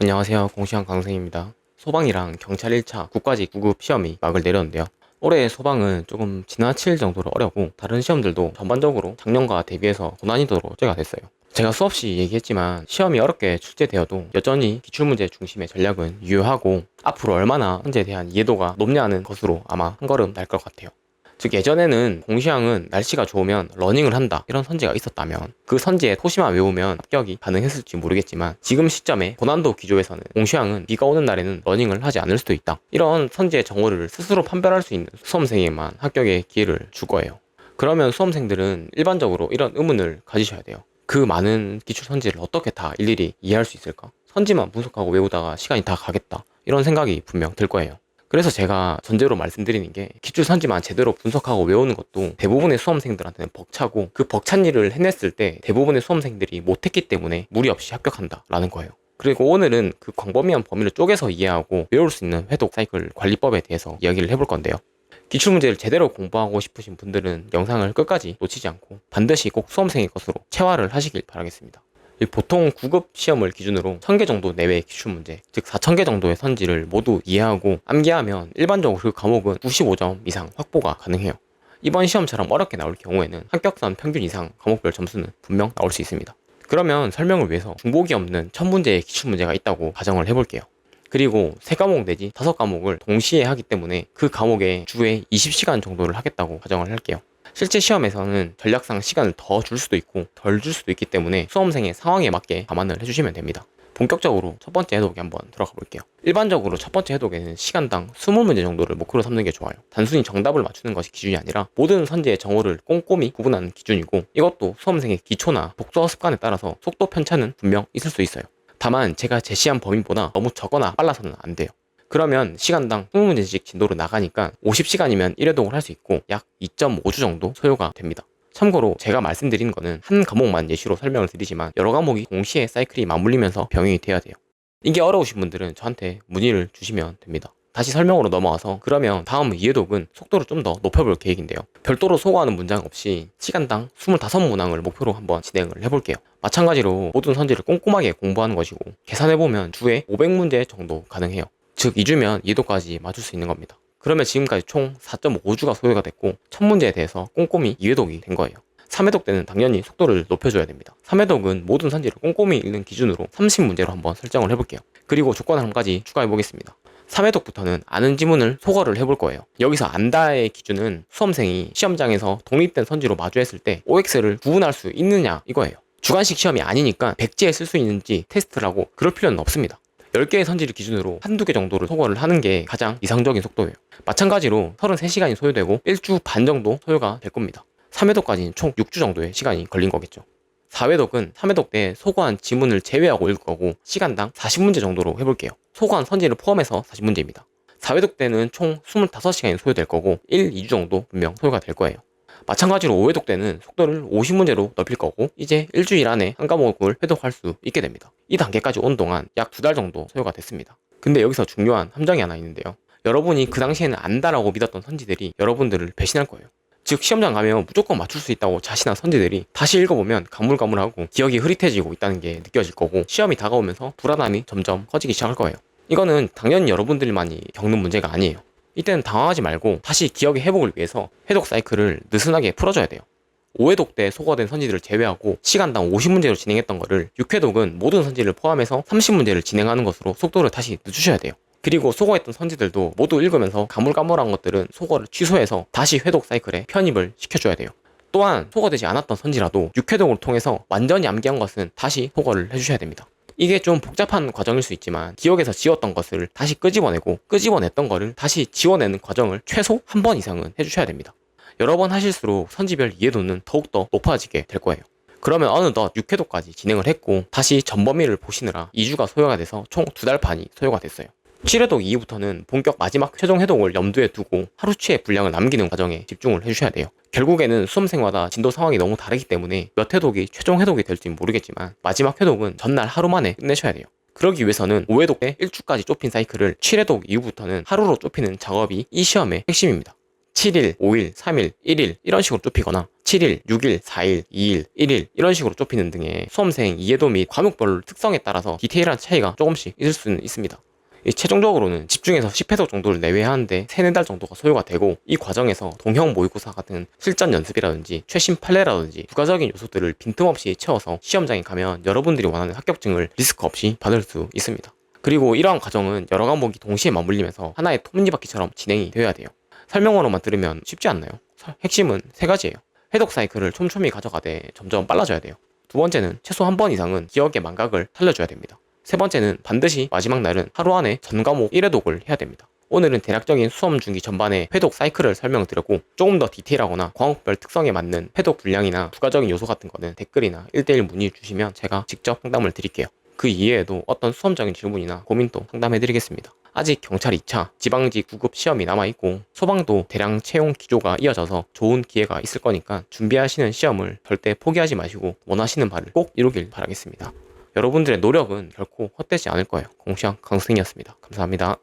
안녕하세요. 공시환 강생입니다. 소방이랑 경찰 1차 국가직 9급 시험이 막을 내렸는데요. 올해 소방은 조금 지나칠 정도로 어렵고 다른 시험들도 전반적으로 작년과 대비해서 고난이도로 제가 됐어요. 제가 수없이 얘기했지만 시험이 어렵게 출제되어도 여전히 기출문제 중심의 전략은 유효하고 앞으로 얼마나 현재에 대한 이해도가 높냐는 것으로 아마 한 걸음 날 것 같아요. 즉 예전에는 공시항은 날씨가 좋으면 러닝을 한다 이런 선지가 있었다면 그 선지에 토시만 외우면 합격이 가능했을지 모르겠지만 지금 시점에 고난도 기조에서는 공시항은 비가 오는 날에는 러닝을 하지 않을 수도 있다 이런 선지의 정오를 스스로 판별할 수 있는 수험생에게만 합격의 기회를 줄 거예요. 그러면 수험생들은 일반적으로 이런 의문을 가지셔야 돼요. 그 많은 기출 선지를 어떻게 다 일일이 이해할 수 있을까? 선지만 분석하고 외우다가 시간이 다 가겠다 이런 생각이 분명 들 거예요. 그래서 제가 전제로 말씀드리는 게 기출 선지만 제대로 분석하고 외우는 것도 대부분의 수험생들한테는 벅차고 그 벅찬 일을 해냈을 때 대부분의 수험생들이 못했기 때문에 무리 없이 합격한다라는 거예요. 그리고 오늘은 그 광범위한 범위를 쪼개서 이해하고 외울 수 있는 회독 사이클 관리법에 대해서 이야기를 해볼 건데요. 기출문제를 제대로 공부하고 싶으신 분들은 영상을 끝까지 놓치지 않고 반드시 꼭 수험생의 것으로 체화를 하시길 바라겠습니다. 보통 9급 시험을 기준으로 1000개 정도 내외의 기출문제, 즉 4000개 정도의 선지를 모두 이해하고 암기하면 일반적으로 그 과목은 95점 이상 확보가 가능해요. 이번 시험처럼 어렵게 나올 경우에는 합격선 평균 이상 과목별 점수는 분명 나올 수 있습니다. 그러면 설명을 위해서 중복이 없는 1000문제의 기출문제가 있다고 가정을 해볼게요. 그리고 3과목 내지 5과목을 동시에 하기 때문에 그 과목에 주에 20시간 정도를 하겠다고 가정을 할게요. 실제 시험에서는 전략상 시간을 더 줄 수도 있고 덜 줄 수도 있기 때문에 수험생의 상황에 맞게 감안을 해주시면 됩니다. 본격적으로 첫 번째 해독에 한번 들어가 볼게요. 일반적으로 첫 번째 해독에는 시간당 20문제 정도를 목표로 삼는 게 좋아요. 단순히 정답을 맞추는 것이 기준이 아니라 모든 선지의 정오를 꼼꼼히 구분하는 기준이고 이것도 수험생의 기초나 독서 습관에 따라서 속도 편차는 분명 있을 수 있어요. 다만 제가 제시한 범위보다 너무 적거나 빨라서는 안 돼요. 그러면 시간당 20문제씩 진도로 나가니까 50시간이면 1회독을 할 수 있고 약 2.5주 정도 소요가 됩니다. 참고로 제가 말씀드리는 거는 한 과목만 예시로 설명을 드리지만 여러 과목이 동시에 사이클이 맞물리면서 병행이 돼야 돼요. 이게 어려우신 분들은 저한테 문의를 주시면 됩니다. 다시 설명으로 넘어와서 그러면 다음 이해독은 속도를 좀 더 높여볼 계획인데요. 별도로 소거하는 문장 없이 시간당 25문항을 목표로 한번 진행을 해볼게요. 마찬가지로 모든 선지를 꼼꼼하게 공부하는 것이고 계산해보면 주에 500문제 정도 가능해요. 즉 2주면 이해도까지 맞출 수 있는 겁니다. 그러면 지금까지 총 4.5주가 소요가 됐고 1000문제에 대해서 꼼꼼히 이해독이 된 거예요. 3회독 때는 당연히 속도를 높여줘야 됩니다. 3회독은 모든 선지를 꼼꼼히 읽는 기준으로 30문제로 한번 설정을 해볼게요. 그리고 조건 한 가지 추가해 보겠습니다. 3회독부터는 아는 지문을 소거를 해볼 거예요. 여기서 안다의 기준은 수험생이 시험장에서 독립된 선지로 마주했을 때 OX를 구분할 수 있느냐 이거예요. 주관식 시험이 아니니까 백지에 쓸 수 있는지 테스트를 하고 그럴 필요는 없습니다. 10개의 선지를 기준으로 한두 개 정도를 소거를 하는 게 가장 이상적인 속도예요. 마찬가지로 33시간이 소요되고 1주 반 정도 소요가 될 겁니다. 3회독까지는 총 6주 정도의 시간이 걸린 거겠죠. 4회독은 3회독 때 소거한 지문을 제외하고 읽을 거고 시간당 40문제 정도로 해볼게요. 소거한 선지를 포함해서 40문제입니다. 4회독 때는 총 25시간이 소요될 거고 1, 2주 정도 분명 소요가 될 거예요. 마찬가지로 5회독 때는 속도를 50문제로 넓힐 거고 이제 일주일 안에 한 과목을 회독할 수 있게 됩니다. 이 단계까지 온 동안 약 2달 정도 소요가 됐습니다. 근데 여기서 중요한 함정이 하나 있는데요. 여러분이 그 당시에는 안다라고 믿었던 선지들이 여러분들을 배신할 거예요. 즉 시험장 가면 무조건 맞출 수 있다고 자신한 선지들이 다시 읽어보면 가물가물하고 기억이 흐릿해지고 있다는 게 느껴질 거고 시험이 다가오면서 불안함이 점점 커지기 시작할 거예요. 이거는 당연히 여러분들만이 겪는 문제가 아니에요. 이때는 당황하지 말고 다시 기억의 회복을 위해서 회독 사이클을 느슨하게 풀어줘야 돼요. 5회독 때 소거된 선지들을 제외하고 시간당 50문제로 진행했던 거를 6회독은 모든 선지를 포함해서 30문제를 진행하는 것으로 속도를 다시 늦추셔야 돼요. 그리고 소거했던 선지들도 모두 읽으면서 가물가물한 것들은 소거를 취소해서 다시 회독 사이클에 편입을 시켜줘야 돼요. 또한 소거되지 않았던 선지라도 6회독을 통해서 완전히 암기한 것은 다시 소거를 해주셔야 됩니다. 이게 좀 복잡한 과정일 수 있지만 기억에서 지웠던 것을 다시 끄집어내고 끄집어냈던 거를 다시 지워내는 과정을 최소 한 번 이상은 해주셔야 됩니다. 여러 번 하실수록 선지별 이해도는 더욱더 높아지게 될 거예요. 그러면 어느덧 6회독까지 진행을 했고 다시 전범위를 보시느라 2주가 소요가 돼서 총 2달 반이 소요가 됐어요. 7회독 이후부터는 본격 마지막 최종 회독을 염두에 두고 하루치의 분량을 남기는 과정에 집중을 해주셔야 돼요. 결국에는 수험생마다 진도 상황이 너무 다르기 때문에 몇 회독이 최종 회독이 될지는 모르겠지만 마지막 회독은 전날 하루 만에 끝내셔야 돼요. 그러기 위해서는 5회독 때 1주까지 좁힌 사이클을 7회독 이후부터는 하루로 좁히는 작업이 이 시험의 핵심입니다. 7일, 5일, 3일, 1일 이런 식으로 좁히거나 7일, 6일, 4일, 2일, 1일 이런 식으로 좁히는 등의 수험생 이해도 및 과목별 특성에 따라서 디테일한 차이가 조금씩 있을 수는 있습니다. 최종적으로는 집중해서 10회독 정도를 내외하는데 3-4달 정도가 소요가 되고, 이 과정에서 동형 모의고사 같은 실전 연습이라든지 최신 판례라든지 부가적인 요소들을 빈틈없이 채워서 시험장에 가면 여러분들이 원하는 합격증을 리스크 없이 받을 수 있습니다. 그리고 이러한 과정은 여러 과목이 동시에 맞물리면서 하나의 톱니바퀴처럼 진행이 되어야 돼요. 설명으로만 들으면 쉽지 않나요? 핵심은 3가지예요. 회독 사이클을 촘촘히 가져가되 점점 빨라져야 돼요. 두 번째는 최소 한 번 이상은 기억의 망각을 살려줘야 됩니다. 세 번째는 반드시 마지막 날은 하루 안에 전 과목 1회독을 해야 됩니다. 오늘은 대략적인 수험 중기 전반의 회독 사이클을 설명드렸고, 조금 더 디테일하거나 과목별 특성에 맞는 회독 분량이나 부가적인 요소 같은 거는 댓글이나 1대1 문의 주시면 제가 직접 상담을 드릴게요. 그 이외에도 어떤 수험적인 질문이나 고민도 상담해드리겠습니다. 아직 경찰 2차, 지방지 9급 시험이 남아있고 소방도 대량 채용 기조가 이어져서 좋은 기회가 있을 거니까 준비하시는 시험을 절대 포기하지 마시고 원하시는 바를 꼭 이루길 바라겠습니다. 여러분들의 노력은 결코 헛되지 않을 거예요. 공시학 강승이었습니다. 감사합니다.